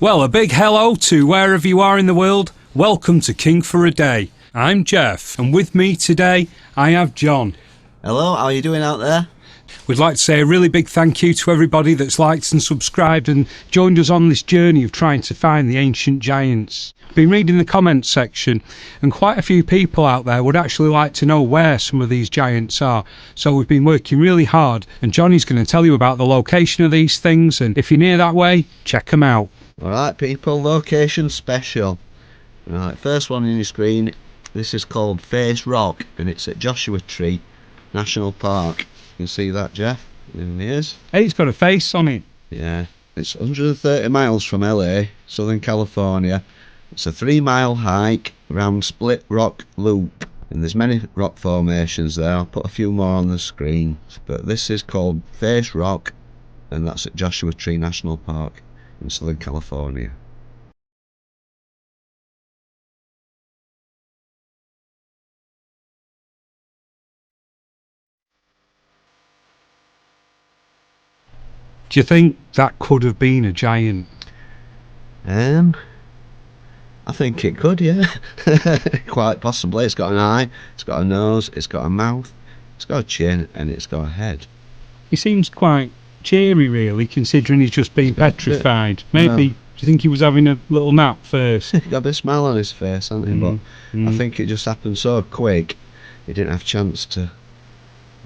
Well, a big hello to wherever you are in the world. Welcome to King for a Day. I'm Jeff, and with me today I have Jon. Hello, how are you doing out there? We'd like to say a really big thank you to everybody that's liked and subscribed and joined us on this journey of trying to find the ancient giants. Been reading the comments section, and quite a few people out there would actually like to know where some of these giants are. So we've been working really hard, and Johnny's going to tell you about the location of these things, and if you're near that way, check them out. Alright people, location special. Right, first one on your screen, this is called Face Rock, and it's at Joshua Tree National Park. You can see that, Jeff? There he is. Hey, it's got a face on it. Yeah, it's 130 miles from LA, Southern California. It's a 3-mile hike around Split Rock Loop, and there's many rock formations there. I'll put a few more on the screen, but this is called Face Rock, and that's at Joshua Tree National Park in Southern California. Do you think that could have been a giant? I think it could, yeah. Quite possibly. It's got an eye, it's got a nose, it's got a mouth, it's got a chin, and it's got a head. He seems quite cheery, really, considering he's just been petrified. Maybe, do you think he was having a little nap first? He got a bit of smile on his face, hasn't he? But I think it just happened so quick, he didn't have a chance to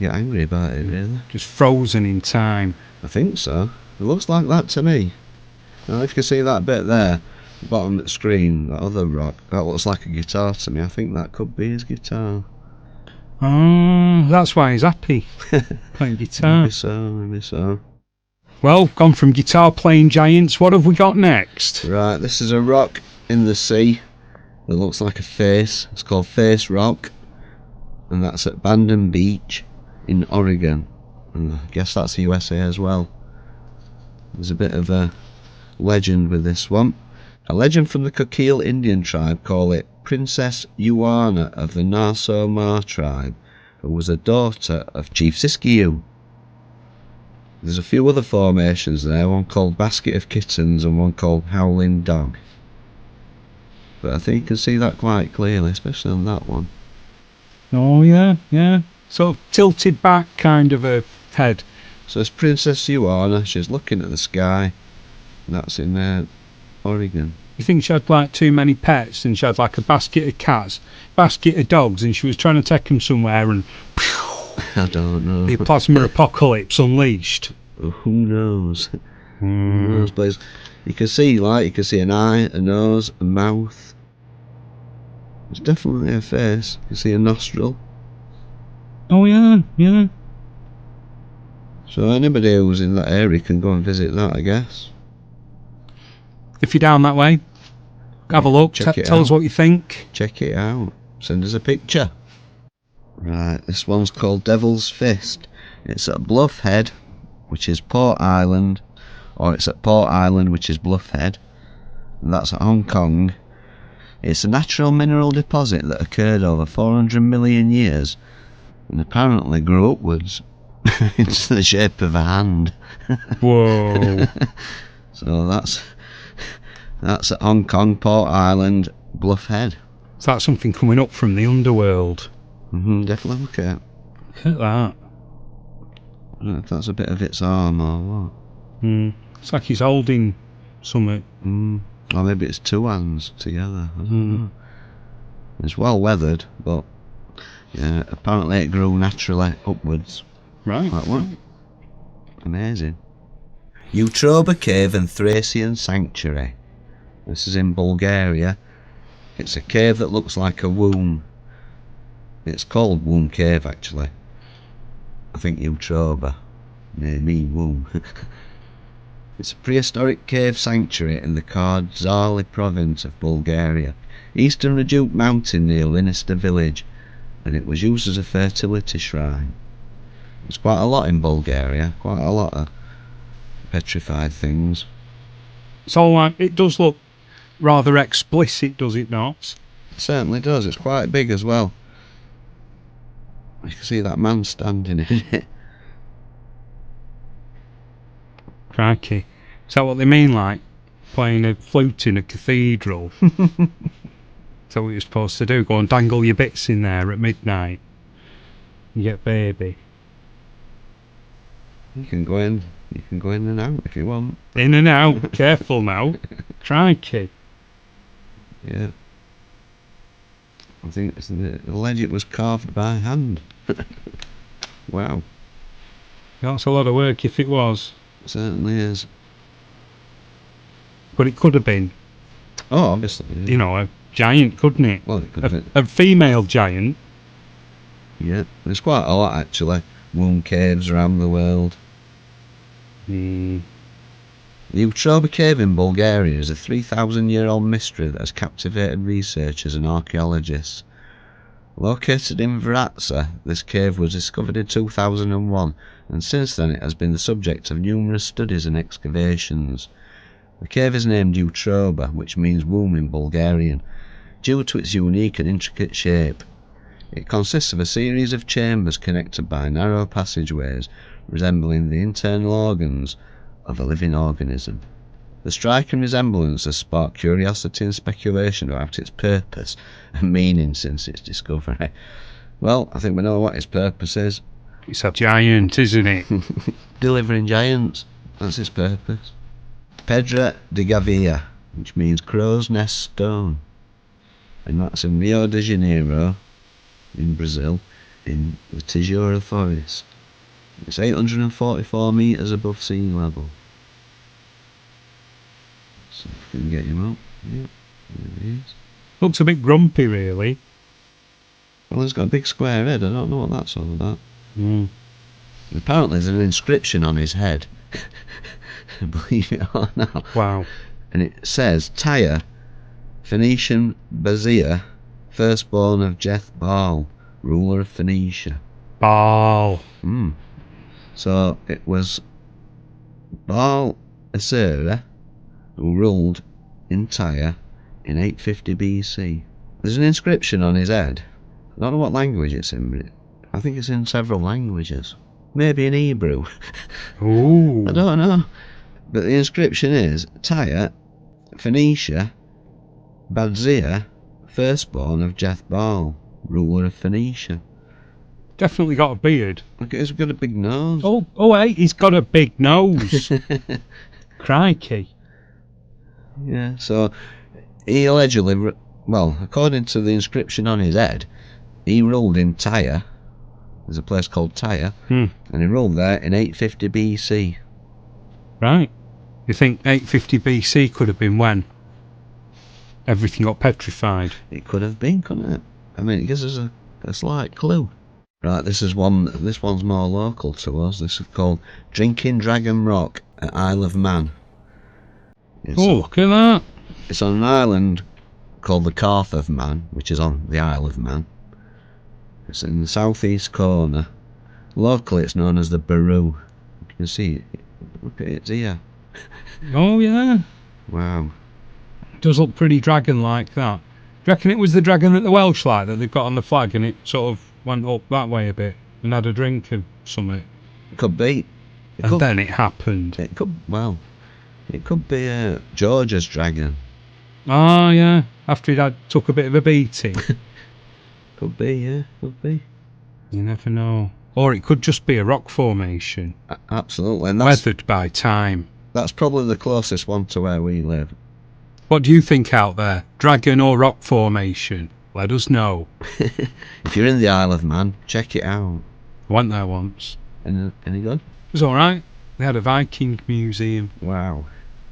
get angry about it, really. Just frozen in time. I think so. It looks like that to me. Now, if you can see that bit there, bottom of the screen, that other rock, that looks like a guitar to me. I think that could be his guitar. Oh, that's why he's happy. Playing guitar. Maybe so. Well, gone from guitar playing giants, what have we got next? Right, this is a rock in the sea that looks like a face. It's called Face Rock, and that's at Bandon Beach in Oregon. And I guess that's the USA as well. There's a bit of a legend with this one. A legend from the Coquille Indian tribe call it Princess Yuana of the Nassau Ma tribe, who was a daughter of Chief Siskiyou. There's a few other formations there, one called Basket of Kittens and one called Howling Dog. But I think you can see that quite clearly, especially on that one. Oh yeah, yeah. Sort of tilted back kind of a head. So it's Princess Yuana, she's looking at the sky, and that's in Oregon. You think she had like too many pets and she had like a basket of cats, basket of dogs, and she was trying to take them somewhere and I don't know. the plasma apocalypse unleashed. Who knows? Who knows? But you can see an eye, a nose, a mouth. It's definitely a face. You can see a nostril. Oh yeah, yeah. So anybody who's in that area can go and visit that, I guess. If you're down that way, have a look, tell us what you think. Check it out. Send us a picture. Right, this one's called Devil's Fist. It's at Bluff Head, which is Port Island, or it's at Port Island, which is Bluff Head, and that's at Hong Kong. It's a natural mineral deposit that occurred over 400 million years and apparently grew upwards into the shape of a hand. Whoa. So that's at Hong Kong, Port Island, Bluff Head. Is that something coming up from the underworld? Definitely look at it. Look at that. I don't know if that's a bit of its arm or what. It's like he's holding something. Or maybe it's two hands together. I don't know. It's well weathered, but yeah, apparently it grew naturally upwards. Right. Like what? Amazing. Utroba Cave and Thracian Sanctuary. This is in Bulgaria. It's a cave that looks like a womb. It's called Womb Cave, actually. I think Utroba may mean womb. It's a prehistoric cave sanctuary in the Kardzali province of Bulgaria, eastern Redute Mountain near Linister village, and it was used as a fertility shrine. There's quite a lot in Bulgaria, quite a lot of petrified things. So like, it does look rather explicit, does it not? It certainly does, it's quite big as well. You can see that man standing in it. Crikey. Is that what they mean, like? playing a flute in a cathedral. That's what you're supposed to do. Go and dangle your bits in there at midnight. You get baby. You can go in and out if you want. In and out. Careful now. Crikey. Yeah. I think it's alleged it was carved by hand. Wow. That's a lot of work if it was. It certainly is. But it could have been. Oh, obviously. Yeah. You know, a giant, couldn't it? Well, it could have been. A female giant. Yeah. There's quite a lot, actually. Womb caves around the world. The Utroba cave in Bulgaria is a 3,000-year-old mystery that has captivated researchers and archaeologists. Located in Vratsa, this cave was discovered in 2001, and since then it has been the subject of numerous studies and excavations. The cave is named Utroba, which means womb in Bulgarian, due to its unique and intricate shape. It consists of a series of chambers connected by narrow passageways resembling the internal organs of a living organism. The striking resemblance has sparked curiosity and speculation about its purpose and meaning since its discovery. Well, I think we know what its purpose is. It's a giant, isn't it? Delivering giants. That's its purpose. Pedra de Gávea, which means crow's nest stone. And that's in Rio de Janeiro, in Brazil, in the Tijuana forest. It's 844 metres above sea level. So if we can get him up. Yeah, there he is. Looks a bit grumpy, really. Well, he's got a big square head. I don't know what that's all about. Mm. Apparently there's an inscription on his head. Believe it or not. Wow. And it says, Tyre, Phoenician Bazia, firstborn of Jeff Baal, ruler of Phoenicia. Baal. So it was Baal Asera who ruled in Tyre in 850 BC. There's an inscription on his head. I don't know what language it's in, but I think it's in several languages. Maybe in Hebrew. Ooh. I don't know. But the inscription is Tyre, Phoenicia, Bazia, firstborn of Jeff Baal, ruler of Phoenicia. Definitely got a beard. Look, he's got a big nose. Oh, hey, he's got a big nose. Crikey. Yeah, so he allegedly, well, according to the inscription on his head, he ruled in Tyre. There's a place called Tyre, and he ruled there in 850 BC. Right. You think 850 BC could have been when everything got petrified? It could have been, couldn't it? I mean, it gives us a slight clue. Right, this one's more local to us. This is called Drinking Dragon Rock at Isle of Man. Look at that. It's on an island called the Carth of Man, which is on the Isle of Man. It's in the southeast corner. Locally it's known as the Baru. You can see it. Look at its ear. Oh, yeah. Wow. It does look pretty dragon-like, that. Do you reckon it was the dragon that the Welsh like, that they've got on the flag, and it sort of went up that way a bit and had a drink of something? It could be. Then it happened. It could be George's dragon. Oh, yeah. After he'd took a bit of a beating. Could be, yeah. Could be. You never know. Or it could just be a rock formation. Absolutely. And Weathered by time. That's probably the closest one to where we live. What do you think out there? Dragon or rock formation? Let us know. If you're in the Isle of Man, check it out. I went there once. Any good? It was alright. They had a Viking museum. Wow.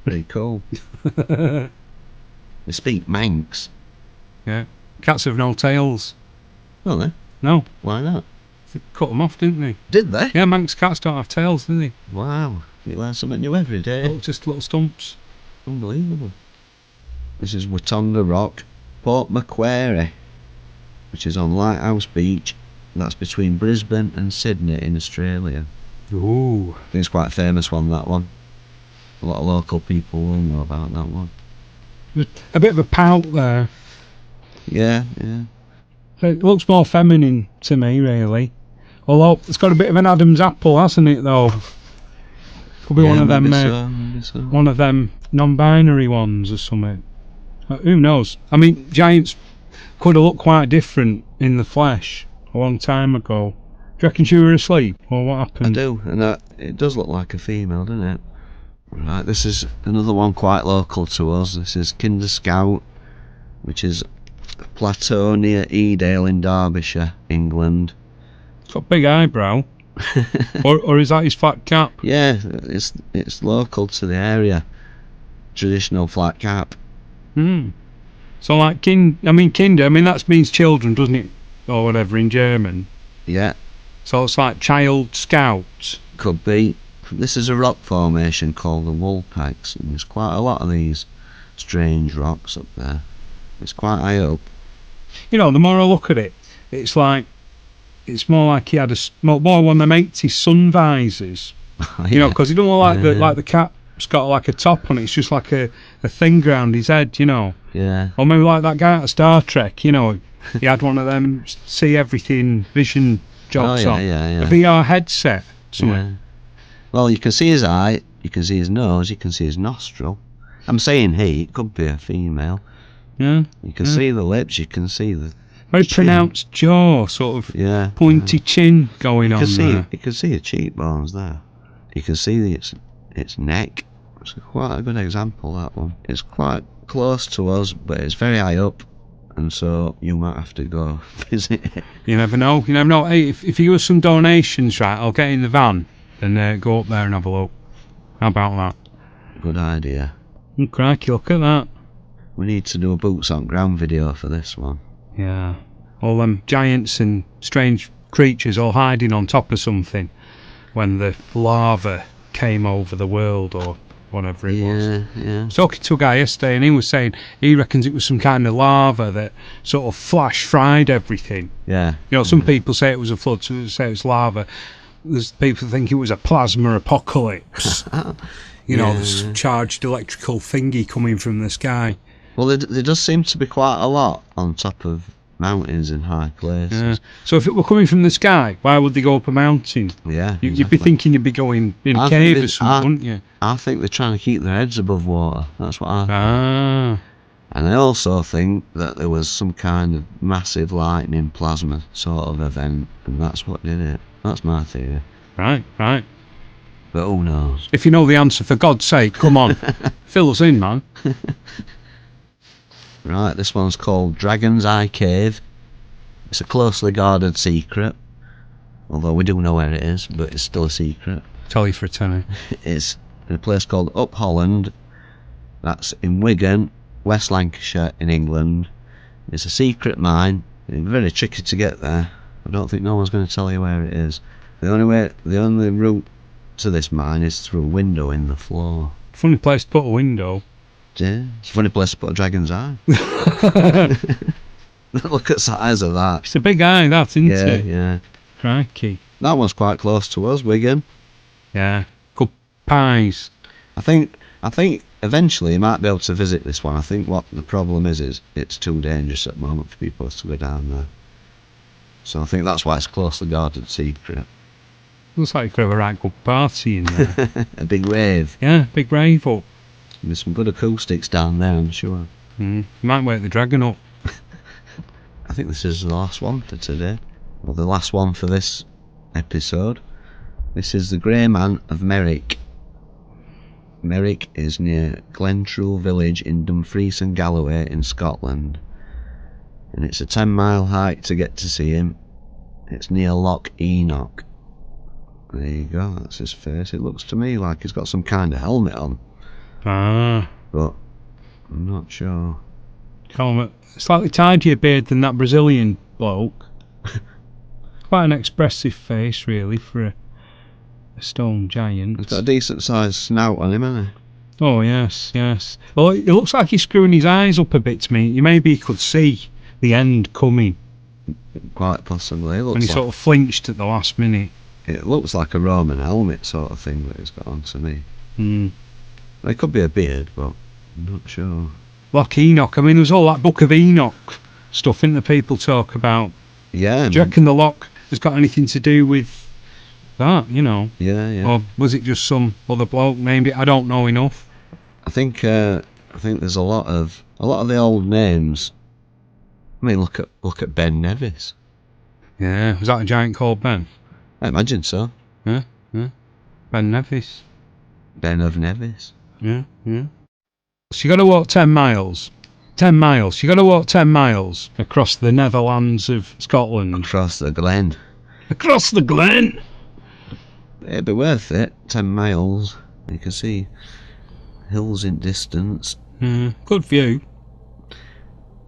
Pretty cool. They speak Manx. Yeah. Cats have no tails. Oh, they? No. Why not? They cut them off, didn't they? Did they? Yeah, Manx cats don't have tails, do they? Wow. You learn something new every day. Just little stumps. Unbelievable. This is Watonga Rock, Port Macquarie, which is on Lighthouse Beach. That's between Brisbane and Sydney in Australia. Ooh. I think it's quite a famous one, that one. A lot of local people will know about that one. There's a bit of a pout there. Yeah, yeah. It looks more feminine to me, really. Although it's got a bit of an Adam's apple, hasn't it, though? Could be one of them. Maybe so. One of them non-binary ones or something. Who knows? I mean, giants could have looked quite different in the flesh a long time ago. Do you reckon she were asleep, or what happened? I do, and it does look like a female, doesn't it? Right, this is another one quite local to us. This is Kinder Scout, which is a plateau near Edale in Derbyshire, England. It's got a big eyebrow. or is that his flat cap? Yeah, it's local to the area. Traditional flat cap. So like Kinder, that means children, doesn't it? Or whatever in German. Yeah. So it's like child scouts. Could be. This is a rock formation called the Woolpacks, and there's quite a lot of these strange rocks up there. It's quite high up. You know, the more I look at it, it's more like he had more one of them 80s sun visors. Yeah. You know, because he don't look like the cap's got like a top on it. It's just like a thing around his head, you know. Yeah. Or maybe like that guy at Star Trek, you know. He had one of them see everything vision jobs on. Yeah. A VR headset. Yeah. Well, you can see his eye, you can see his nose, you can see his nostril. I'm saying he, it could be a female. Yeah. You can see the lips, you can see the very chin. pronounced jaw, sort of pointy chin going on there. You can see the cheekbones there. You can see its neck. It's quite a good example, that one. It's quite close to us, but it's very high up, and so you might have to go visit it. You never know. Hey, if you give us some donations, right, I'll get in the van and go up there and have a look. How about that? Good idea. Oh, crikey, look at that. We need to do a boots on ground video for this one. Yeah. All them giants and strange creatures all hiding on top of something when the lava came over the world or whatever it was. Yeah. I was talking to a guy yesterday and he was saying he reckons it was some kind of lava that sort of flash fried everything. Yeah. You know, some people say it was a flood, some people say it was lava. There's people think it was a plasma apocalypse. You know, this charged electrical thingy coming from the sky. Well, there does seem to be quite a lot on top of mountains and high places. Yeah. So if it were coming from the sky, why would they go up a mountain? Yeah. You'd be thinking you'd be going in a cave or something, wouldn't you? I think they're trying to keep their heads above water. That's what I think. Ah. And I also think that there was some kind of massive lightning plasma sort of event, and that's what did it. That's my theory. Right. But who knows? If you know the answer, for God's sake, come on. Fill us in, man. Right, this one's called Dragon's Eye Cave. It's a closely guarded secret, although we do know where it is, but it's still a secret. Tell you for a tenner. It's in a place called Up Holland. That's in Wigan, West Lancashire in England. It's a secret mine. It's very tricky to get there. I don't think no one's going to tell you where it is. The only route to this mine is through a window in the floor. Funny place to put a window. Yeah, it's a funny place to put a dragon's eye. Look at the size of that. It's a big eye, that, isn't it? Yeah. Crikey. That one's quite close to us, Wigan. Yeah. Good pies. I think eventually you might be able to visit this one. I think what the problem is it's too dangerous at the moment for people to go down there. So I think that's why it's a closely guarded secret. Looks like you could have a right good party in there. A big rave. Yeah, big rave up. There's some good acoustics down there, I'm sure. You might wake the dragon up. I think this is the last one for today. Well, the last one for this episode. This is the Greyman of Merrick. Merrick is near Glentrue village in Dumfries and Galloway in Scotland. And it's a 10-mile hike to get to see him. It's near Loch Enoch. There you go, that's his face. It looks to me like he's got some kind of helmet on. Ah. But I'm not sure. Call him a slightly tidier beard than that Brazilian bloke. Quite an expressive face, really, for a stone giant. He's got a decent sized snout on him, hasn't he? Oh, yes. Well, it looks like he's screwing his eyes up a bit to me. Maybe he could see the end coming. Quite possibly. It looks when he like, sort of flinched at the last minute. It looks like a Roman helmet sort of thing that he's got on to me. It could be a beard, but I'm not sure. Loch Enoch. I mean, there's all that Book of Enoch stuff, isn't there, people talk about? Yeah. Do you reckon the loch has got anything to do with that, you know. Yeah. Or was it just some other bloke? Maybe I don't know enough. I think there's a lot of the old names. I mean, look at Ben Nevis. Yeah, was that a giant called Ben? I imagine so. Yeah. Ben Nevis. Ben of Nevis. Yeah. So you got to walk 10 miles. 10 miles. You got to walk 10 miles across the Netherlands of Scotland. Across the glen. Across the glen. It'd be worth it. 10 miles. You can see hills in distance. Good view.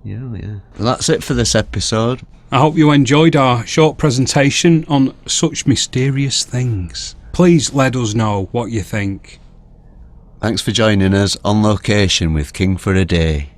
Yeah. And that's it for this episode. I hope you enjoyed our short presentation on such mysterious things. Please let us know what you think. Thanks for joining us on location with King for a Day.